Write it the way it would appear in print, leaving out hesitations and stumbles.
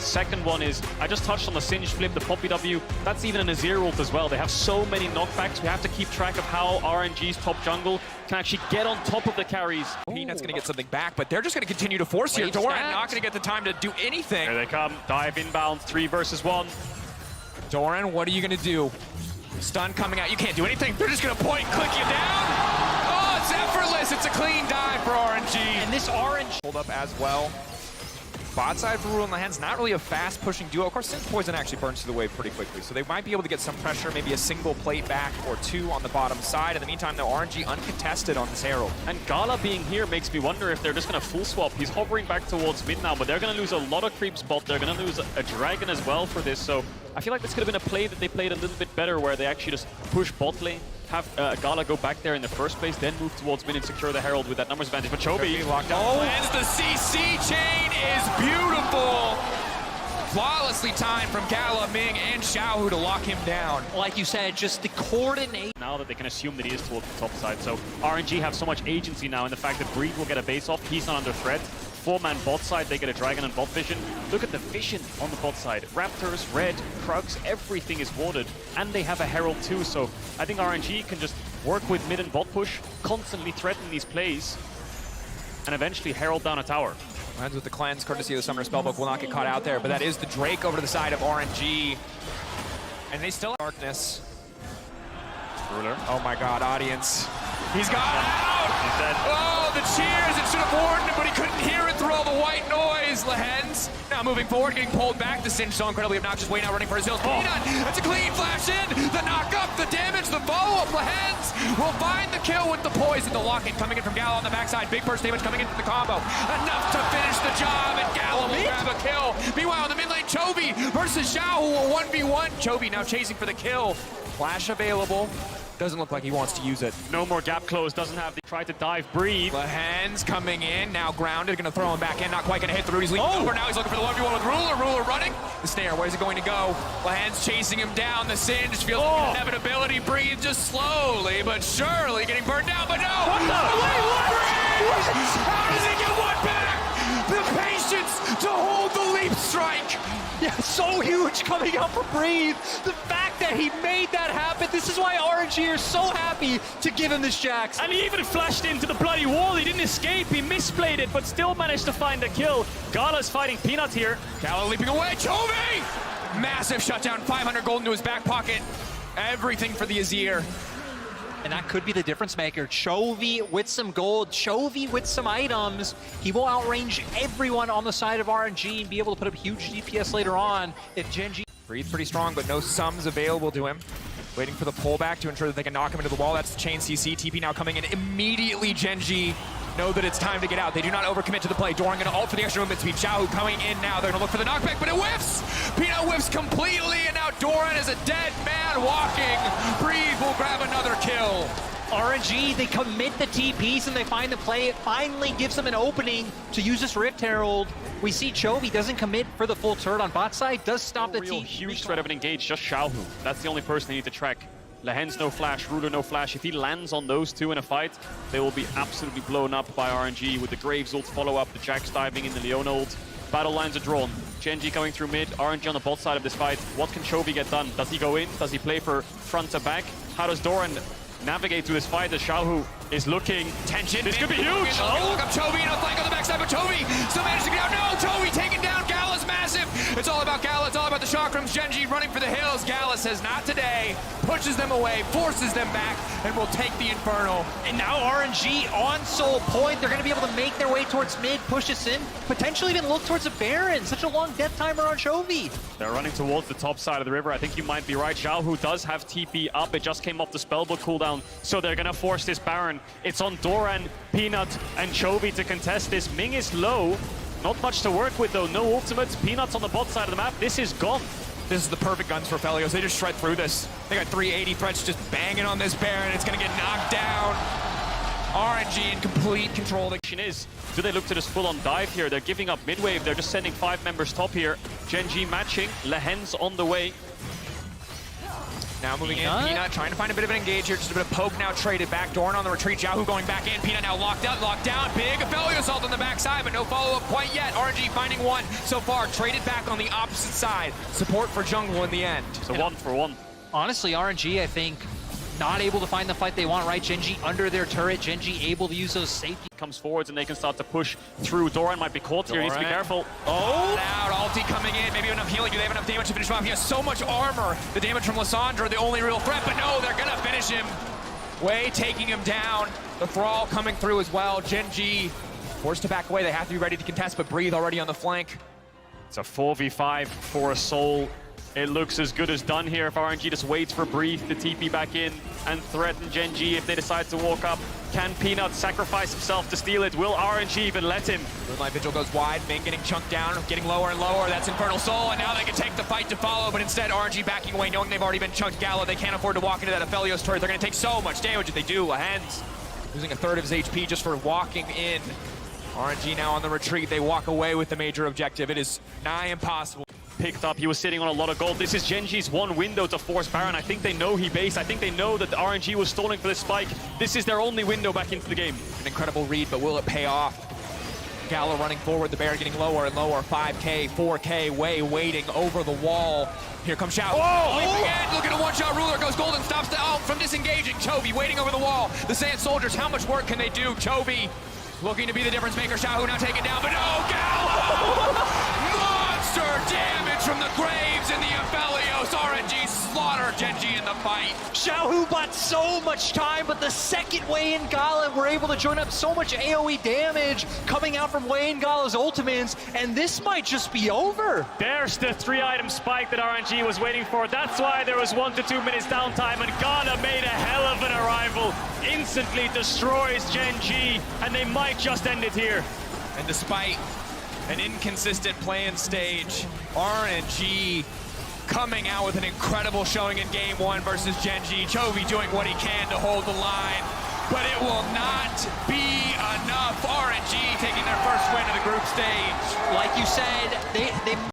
Second one is, I just touched on the Singe flip, the Poppy W. That's even an Azir ult as well. They have so many knockbacks. We have to keep track of how RNG's top jungle can actually get on top of the carries. Peanut's going to get something back, but they're just going to continue to force here. Doran not going to get the time to do anything. Here they come. Dive inbound, 3 versus 1. Doran, what are you going to do? Stun coming out. You can't do anything. They're just going to point and click you down. Oh, it's effortless. It's a clean dive for RNG. And this RNG hold up as well. Bot side for Rule in the hands, not really a fast pushing duo. Of course, Synth Poison actually burns through the wave pretty quickly, so they might be able to get some pressure, maybe a single plate back or 2 on the bottom side. In the meantime, though, RNG uncontested on this Herald. And Gala being here makes me wonder if they're just going to full swap. He's hovering back towards mid now, but they're going to lose a lot of creep spot. They're going to lose a dragon as well for this, so I feel like this could have been a play that they played a little bit better, where they actually just push bot lane, have Gala go back there in the first place, then move towards mid and secure the Herald with that numbers advantage. But Chovy locked down. Oh, and the CC chain is beautiful. Flawlessly timed from Gala, Ming, and Xiaohu to lock him down. like you said, just the coordinate. Now that they can assume that he is towards the top side. So RNG have so much agency now in the fact that Breed will get a base off. He's not under threat. 4-man bot side, they get a dragon and bot vision. Look at the vision on the bot side. Raptors, red, Krugs, everything is warded. And they have a Herald too, so I think RNG can just work with mid and bot push, constantly threaten these plays, and eventually Herald down a tower. Lands with the cleanse, courtesy of the Summoner Spellbook, will not get caught out there, but that is the Drake over to the side of RNG. And they still have darkness. Ruler. Oh my god, audience. He's got out! He's dead. Oh, the cheers! It should have warned him, but he couldn't hear it through all the white noise. Lehens now moving forward, getting pulled back. The Singe so incredibly obnoxious, way now running for his heels. Peanut, that's a clean flash in! The knock up, the damage, the follow-up. Lehens will find the kill with the poison. The lock-in coming in from Gala on the backside. Big burst damage coming in from the combo. Enough to finish the job, and Gala will grab a kill. Meanwhile, in the mid lane, Chovy versus Xiao, who will 1v1. Chovy now chasing for the kill. Flash available. Doesn't look like he wants to use it. No more gap close, doesn't have the try to dive, Breathe. Lehens coming in, now grounded, gonna throw him back in, not quite gonna hit the root. He's leaping over, now he's looking for the 1v1 with Ruler. Ruler running. The snare, where's it going to go? Lehens chasing him down, the Singe feels like an inevitability. Breathe just slowly, but surely getting burned down, but no! What the? Wait, what? How does he get one back? The patience to hold the leap strike! Yeah, so huge coming out for Breathe. The fact that he made that happen, this is why RNG are so happy to give him this Jax. And he even flashed into the bloody wall. He didn't escape. He misplayed it, but still managed to find a kill. Gala's fighting Peanut here. Gala leaping away. Chovy! Massive shutdown. 500 gold into his back pocket. Everything for the Azir. And that could be the difference maker. Chovy with some gold, Chovy with some items. He will outrange everyone on the side of RNG and be able to put up huge DPS later on if Gen.G. Breathe pretty strong, but no sums available to him. Waiting for the pullback to ensure that they can knock him into the wall. That's the chain CC. TP now coming in immediately. Gen.G know that it's time to get out. They do not overcommit to the play. Doran gonna ult for the extra movement speed. Xiaohu coming in now. They're gonna look for the knockback, but it whiffs! Peanut whiffs completely, and now Doran is a dead man walking. Breathe will grab another kill. RNG, they commit the TPs and they find the play. It finally gives them an opening to use this Rift Herald. We see Chovy doesn't commit for the full turret on bot side, does stop the TP. Huge threat of an engage, just Xiaohu. That's the only person they need to track. Lehens no flash, Ruler no flash. If he lands on those two in a fight, they will be absolutely blown up by RNG with the Graves ult follow-up, the Jax diving in, the Leona ult. Battle lines are drawn. Gen.G coming through mid, RNG on the bot side of this fight. What can Chovy get done? Does he go in? Does he play for front to back? How does Doran navigate through this fight as Xiaohu is looking? Tension. This could be huge. Look up Chovy and a flank on the backside, but Chovy still managed to get out. No, Chovy taken down. Gala's massive. It's all about Gala. It's all about the chakrams. Gen.G running for the hills. Gala says not today. Pushes them away, forces them back, and will take the Inferno. And now RNG on Soul Point. They're going to be able to make their way towards mid, push this in, potentially even look towards a Baron. Such a long death timer on Chovy. They're running towards the top side of the river. I think you might be right. Xiaohu does have TP up. It just came off the spellbook cooldown, so they're going to force this Baron. It's on Doran, Peanut, and Chovy to contest this. Ming is low. Not much to work with, though. No ultimates. Peanut's on the bot side of the map. This is gone. This is the perfect guns for Felios. They just shred through this. They got 380 threats just banging on this Baron. It's going to get knocked down. RNG in complete control. The question is, do they look to this full-on dive here? They're giving up mid-wave. They're just sending 5 members top here. Gen.G matching. Lehens on the way. Now moving in, Peanut trying to find a bit of an engage here, just a bit of poke now traded back. Doran on the retreat, Xiaohu going back in, Peanut now locked out, locked down, big Aphelios assault on the backside, but no follow-up quite yet. RNG finding one so far, traded back on the opposite side. Support for jungle in the end. So 1-for-1. Honestly, RNG, I think, not able to find the fight they want, right? Gen.G under their turret, Gen.G able to use those safety. Comes forwards and they can start to push through. Doran might be caught here, he needs to be careful. Oh! Out, ulti coming in, maybe enough healing. Do they have enough damage to finish him off? He has so much armor. The damage from Lissandra, the only real threat, but no, they're gonna finish him. Way taking him down. The Thrall coming through as well. Gen.G forced to back away. They have to be ready to contest, but Breathe already on the flank. It's a 4v5 for a soul. It looks as good as done here if RNG just waits for Breathe to TP back in and threaten Gen.G if they decide to walk up. Can Peanut sacrifice himself to steal it? Will RNG even let him? Moonlight Vigil goes wide, Ming getting chunked down, getting lower and lower. That's Infernal Soul, and now they can take the fight to follow, but instead RNG backing away, knowing they've already been chunked Gallo. They can't afford to walk into that Aphelios turret. They're going to take so much damage if they do. Lahens losing a third of his HP just for walking in. RNG now on the retreat. They walk away with the major objective. It is nigh impossible. Picked up, he was sitting on a lot of gold. This is Gen.G's one window to force Baron. I think they know he based. I think they know that the RNG was stalling for this spike. This is their only window back into the game. An incredible read, but will it pay off? Gallo running forward, the Baron getting lower and lower. 5K, 4K, way waiting over the wall. Here comes Xiao. Whoa! Leaping in, look at a one-shot ruler, goes golden, stops the from disengaging. Chovy waiting over the wall. The Sand Soldiers, how much work can they do? Chovy looking to be the difference maker. Xiao now taken down, but no, Gallo! Monster damage from the graves and the Aphelios. RNG slaughter Gen.G in the fight. Xiaohu bought so much time, but the second Wei and Gala were able to join up so much AoE damage coming out from Wei and Gala's ultimates, and this might just be over. There's the 3-item spike that RNG was waiting for. That's why there was 1 to 2 minutes downtime, and Gala made a hell of an arrival. Instantly destroys Gen.G, and they might just end it here. And despite an inconsistent play-in stage, RNG coming out with an incredible showing in Game 1 versus Gen.G. Chovy doing what he can to hold the line, but it will not be enough. RNG taking their first win of the group stage. Like you said, they